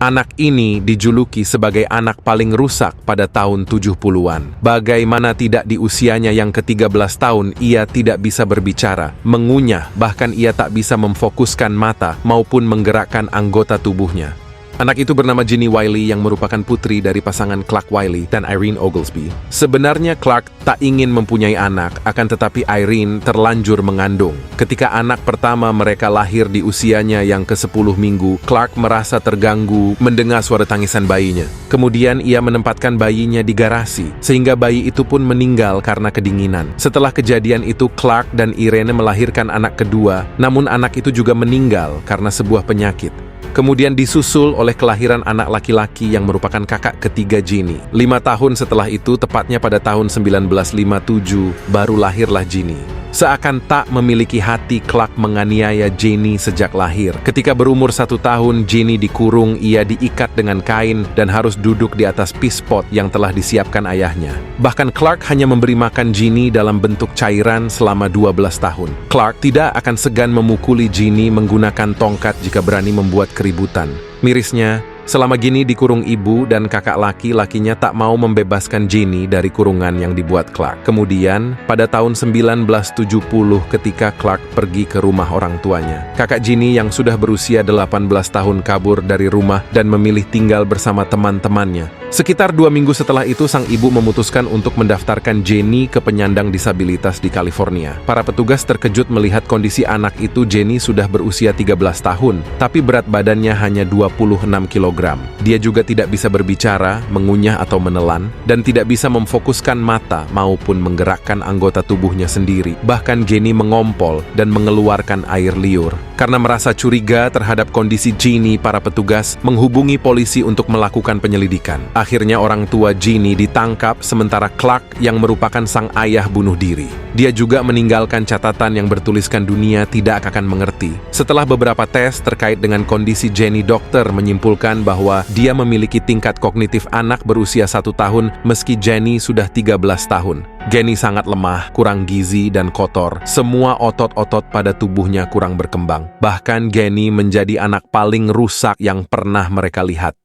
Anak ini dijuluki sebagai anak paling rusak pada tahun 70-an. Bagaimana tidak di usianya yang ke-13 tahun ia tidak bisa berbicara, mengunyah, bahkan ia tak bisa memfokuskan mata maupun menggerakkan anggota tubuhnya. Anak itu bernama Ginny Wiley yang merupakan putri dari pasangan Clark Wiley dan Irene Oglesby. Sebenarnya Clark tak ingin mempunyai anak, akan tetapi Irene terlanjur mengandung. Ketika anak pertama mereka lahir di usianya yang ke-10 minggu, Clark merasa terganggu mendengar suara tangisan bayinya. Kemudian ia menempatkan bayinya di garasi, sehingga bayi itu pun meninggal karena kedinginan. Setelah kejadian itu, Clark dan Irene melahirkan anak kedua, namun anak itu juga meninggal karena sebuah penyakit. Kemudian disusul oleh kelahiran anak laki-laki yang merupakan kakak ketiga Ginny. 5 tahun setelah itu, tepatnya pada tahun 1957, baru lahirlah Ginny. Seakan tak memiliki hati, Clark menganiaya Ginny sejak lahir. Ketika berumur 1 tahun, Ginny dikurung, ia diikat dengan kain dan harus duduk di atas pispot yang telah disiapkan ayahnya. Bahkan Clark hanya memberi makan Ginny dalam bentuk cairan selama 12 tahun. Clark tidak akan segan memukuli Ginny menggunakan tongkat jika berani membuat keributan. Mirisnya, selama Ginny dikurung ibu dan kakak laki-lakinya tak mau membebaskan Ginny dari kurungan yang dibuat Clark. Kemudian, pada tahun 1970 ketika Clark pergi ke rumah orang tuanya, kakak Ginny yang sudah berusia 18 tahun kabur dari rumah dan memilih tinggal bersama teman-temannya. Sekitar 2 minggu setelah itu, sang ibu memutuskan untuk mendaftarkan Ginny ke penyandang disabilitas di California. Para petugas terkejut melihat kondisi anak itu. Ginny sudah berusia 13 tahun, tapi berat badannya hanya 26 kg. Dia juga tidak bisa berbicara, mengunyah atau menelan, dan tidak bisa memfokuskan mata maupun menggerakkan anggota tubuhnya sendiri. Bahkan Ginny mengompol dan mengeluarkan air liur. Karena merasa curiga terhadap kondisi Ginny, para petugas menghubungi polisi untuk melakukan penyelidikan. Akhirnya orang tua Ginny ditangkap, sementara Clark yang merupakan sang ayah bunuh diri. Dia juga meninggalkan catatan yang bertuliskan dunia tidak akan mengerti. Setelah beberapa tes terkait dengan kondisi Ginny, dokter menyimpulkan bahwa dia memiliki tingkat kognitif anak berusia 1 tahun meski Ginny sudah 13 tahun. Ginny sangat lemah, kurang gizi, dan kotor. Semua otot-otot pada tubuhnya kurang berkembang. Bahkan Ginny menjadi anak paling rusak yang pernah mereka lihat.